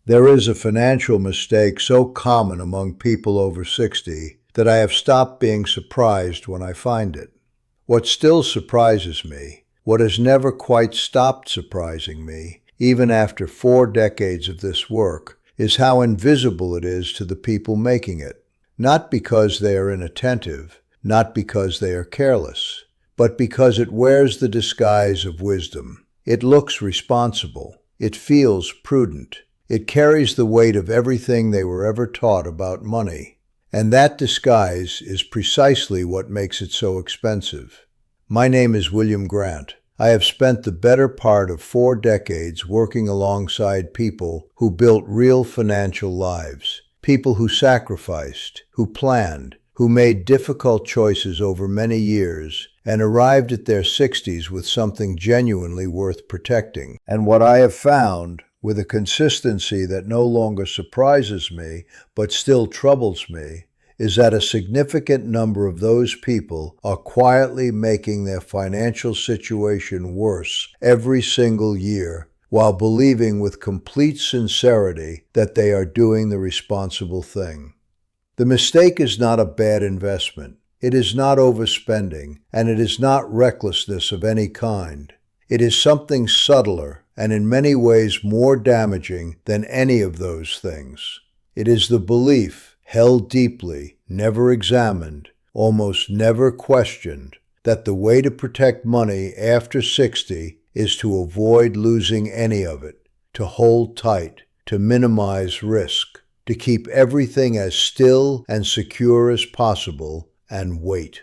There is a financial mistake so common among people over 60 that I have stopped being surprised when I find it. What still surprises me, what has never quite stopped surprising me, even after 4 decades of this work, is how invisible it is to the people making it. Not because they are inattentive, not because they are careless, but because it wears the disguise of wisdom. It looks responsible. It feels prudent. It carries the weight of everything they were ever taught about money. And that disguise is precisely what makes it so expensive. My name is William Grant. I have spent the better part of 4 decades working alongside people who built real financial lives, people who sacrificed, who planned, who made difficult choices over many years, and arrived at their 60s with something genuinely worth protecting. And what I have found, with a consistency that no longer surprises me, but still troubles me, is that a significant number of those people are quietly making their financial situation worse every single year, while believing with complete sincerity that they are doing the responsible thing. The mistake is not a bad investment. It is not overspending, and it is not recklessness of any kind. It is something subtler and in many ways more damaging than any of those things. It is the belief, held deeply, never examined, almost never questioned, that the way to protect money after 60 is to avoid losing any of it, to hold tight, to minimize risk, to keep everything as still and secure as possible, and wait.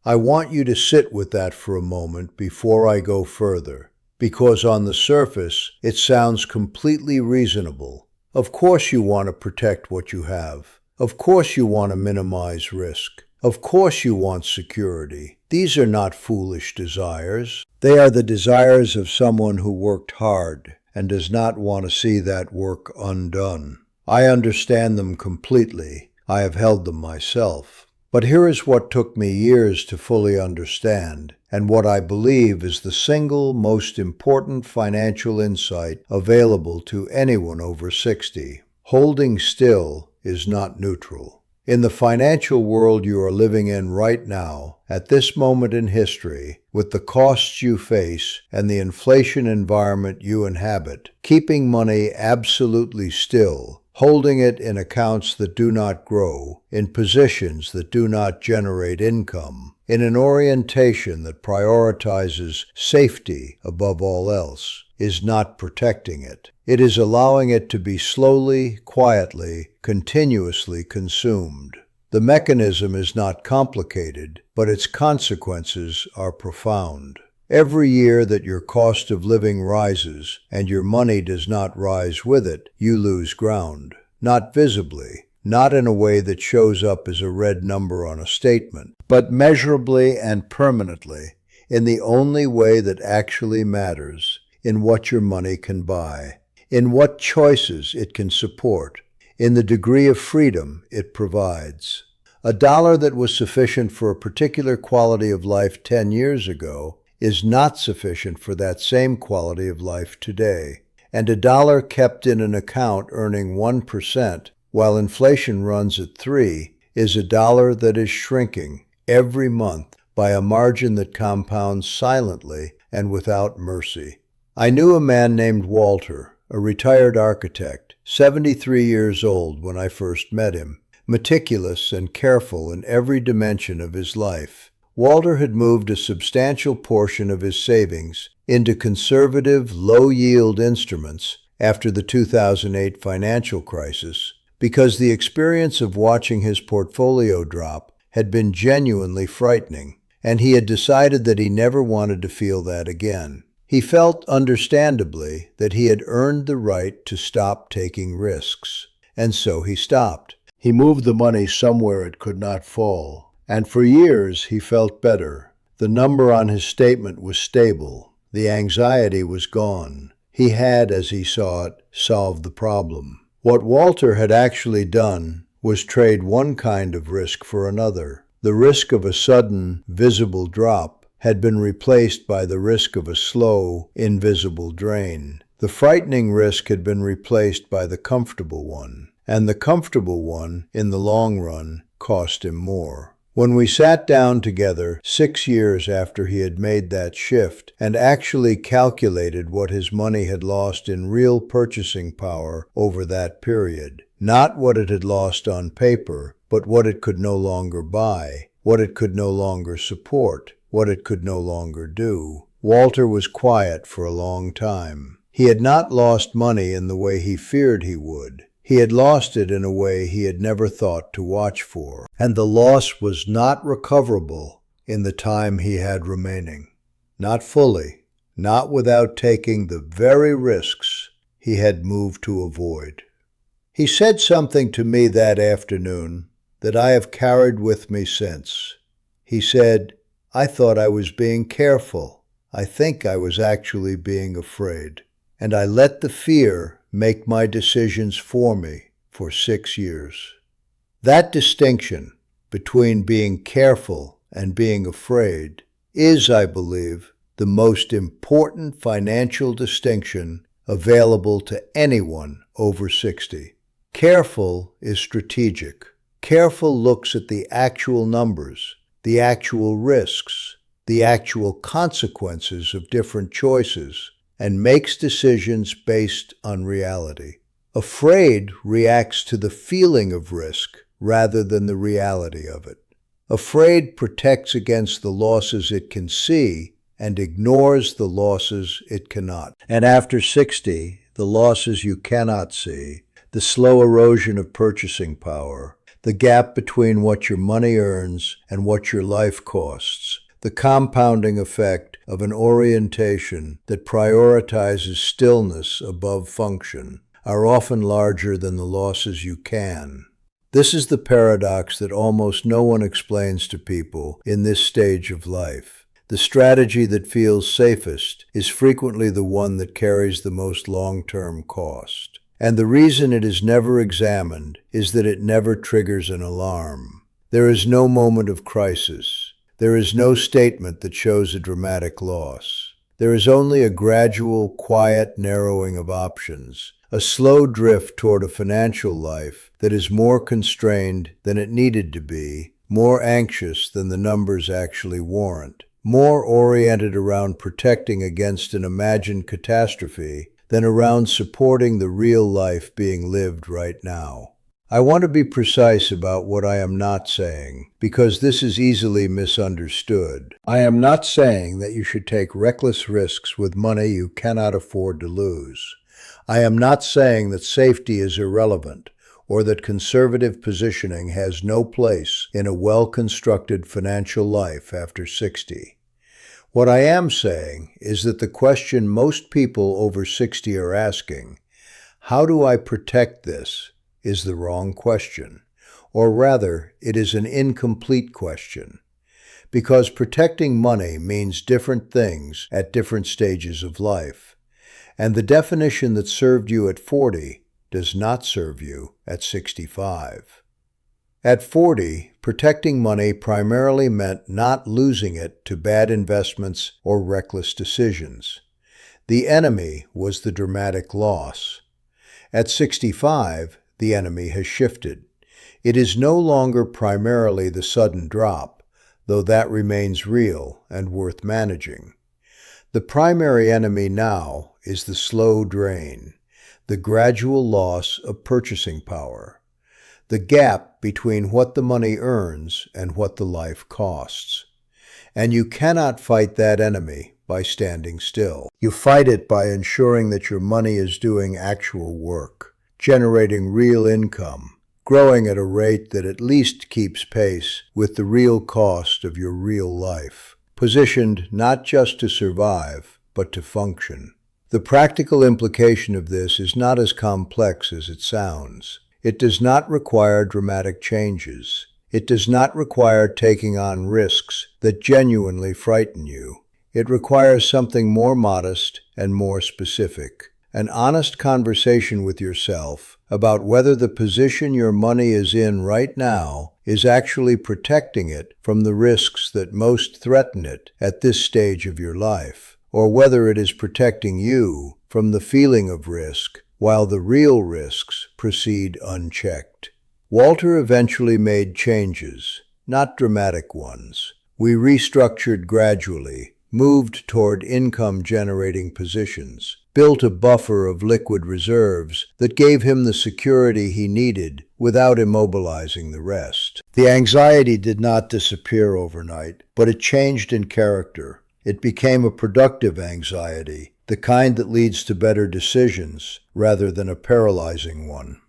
I want you to sit with that for a moment before I go further, because on the surface it sounds completely reasonable. Of course you want to protect what you have. Of course you want to minimize risk. Of course you want security. These are not foolish desires. They are the desires of someone who worked hard and does not want to see that work undone. I understand them completely. I have held them myself. But here is what took me years to fully understand, and what I believe is the single most important financial insight available to anyone over 60. Holding still is not neutral. In the financial world you are living in right now, at this moment in history, with the costs you face and the inflation environment you inhabit, keeping money absolutely still, holding it in accounts that do not grow, in positions that do not generate income, in an orientation that prioritizes safety above all else, is not protecting it. It is allowing it to be slowly, quietly, continuously consumed. The mechanism is not complicated, but its consequences are profound. Every year that your cost of living rises and your money does not rise with it, you lose ground. Not visibly, not in a way that shows up as a red number on a statement, but measurably and permanently, in the only way that actually matters, in what your money can buy, in what choices it can support, in the degree of freedom it provides. A dollar that was sufficient for a particular quality of life 10 years ago is not sufficient for that same quality of life today. And a dollar kept in an account earning 1%, while inflation runs at 3%, is a dollar that is shrinking every month by a margin that compounds silently and without mercy. I knew a man named Walter, a retired architect, 73 years old when I first met him, meticulous and careful in every dimension of his life. Walter had moved a substantial portion of his savings into conservative, low-yield instruments after the 2008 financial crisis because the experience of watching his portfolio drop had been genuinely frightening, and he had decided that he never wanted to feel that again. He felt, understandably, that he had earned the right to stop taking risks, and so he stopped. He moved the money somewhere it could not fall. And for years he felt better. The number on his statement was stable. The anxiety was gone. He had, as he saw it, solved the problem. What Walter had actually done was trade one kind of risk for another. The risk of a sudden, visible drop had been replaced by the risk of a slow, invisible drain. The frightening risk had been replaced by the comfortable one, and the comfortable one, in the long run, cost him more. When we sat down together 6 years after he had made that shift and actually calculated what his money had lost in real purchasing power over that period, not what it had lost on paper, but what it could no longer buy, what it could no longer support, what it could no longer do, Walter was quiet for a long time. He had not lost money in the way he feared he would. He had lost it in a way he had never thought to watch for, and the loss was not recoverable in the time he had remaining. Not fully, not without taking the very risks he had moved to avoid. He said something to me that afternoon that I have carried with me since. He said, "I thought I was being careful. I think I was actually being afraid. And I let the fear make my decisions for me for 6 years." That distinction between being careful and being afraid is, I believe, the most important financial distinction available to anyone over 60. Careful is strategic. Careful looks at the actual numbers, the actual risks, the actual consequences of different choices, and makes decisions based on reality. Afraid reacts to the feeling of risk rather than the reality of it. Afraid protects against the losses it can see and ignores the losses it cannot. And after 60, the losses you cannot see, the slow erosion of purchasing power, the gap between what your money earns and what your life costs, the compounding effect of an orientation that prioritizes stillness above function, are often larger than the losses you can. This is the paradox that almost no one explains to people in this stage of life. The strategy that feels safest is frequently the one that carries the most long-term cost. And the reason it is never examined is that it never triggers an alarm. There is no moment of crisis. There is no statement that shows a dramatic loss. There is only a gradual, quiet narrowing of options, a slow drift toward a financial life that is more constrained than it needed to be, more anxious than the numbers actually warrant, more oriented around protecting against an imagined catastrophe than around supporting the real life being lived right now. I want to be precise about what I am not saying, because this is easily misunderstood. I am not saying that you should take reckless risks with money you cannot afford to lose. I am not saying that safety is irrelevant, or that conservative positioning has no place in a well-constructed financial life after 60. What I am saying is that the question most people over 60 are asking, "How do I protect this?" is the wrong question. Or rather, it is an incomplete question. Because protecting money means different things at different stages of life. And the definition that served you at 40 does not serve you at 65. At 40, protecting money primarily meant not losing it to bad investments or reckless decisions. The enemy was the dramatic loss. At 65, the enemy has shifted. It is no longer primarily the sudden drop, though that remains real and worth managing. The primary enemy now is the slow drain, the gradual loss of purchasing power, the gap between what the money earns and what the life costs. And you cannot fight that enemy by standing still. You fight it by ensuring that your money is doing actual work, generating real income, growing at a rate that at least keeps pace with the real cost of your real life, positioned not just to survive, but to function. The practical implication of this is not as complex as it sounds. It does not require dramatic changes. It does not require taking on risks that genuinely frighten you. It requires something more modest and more specific. An honest conversation with yourself about whether the position your money is in right now is actually protecting it from the risks that most threaten it at this stage of your life, or whether it is protecting you from the feeling of risk, while the real risks proceed unchecked. Walter eventually made changes, not dramatic ones. We restructured gradually, moved toward income-generating positions, built a buffer of liquid reserves that gave him the security he needed without immobilizing the rest. The anxiety did not disappear overnight, but it changed in character. It became a productive anxiety, the kind that leads to better decisions rather than a paralyzing one.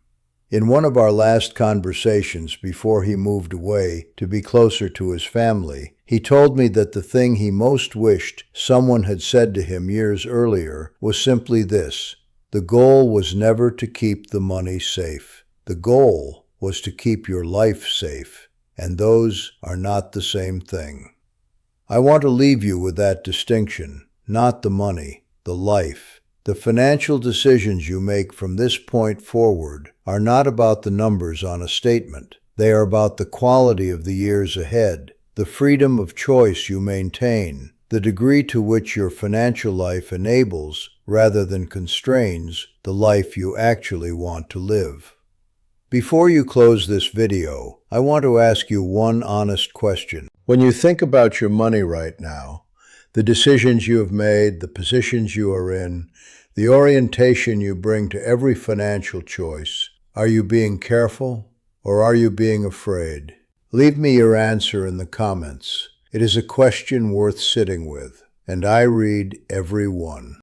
In one of our last conversations before he moved away to be closer to his family, he told me that the thing he most wished someone had said to him years earlier was simply this: the goal was never to keep the money safe. The goal was to keep your life safe, and those are not the same thing. I want to leave you with that distinction, not the money, the life. The financial decisions you make from this point forward are not about the numbers on a statement. They are about the quality of the years ahead, the freedom of choice you maintain, the degree to which your financial life enables, rather than constrains, the life you actually want to live. Before you close this video, I want to ask you one honest question. When you think about your money right now, the decisions you have made, the positions you are in, the orientation you bring to every financial choice, are you being careful or are you being afraid? Leave me your answer in the comments. It is a question worth sitting with, and I read every one.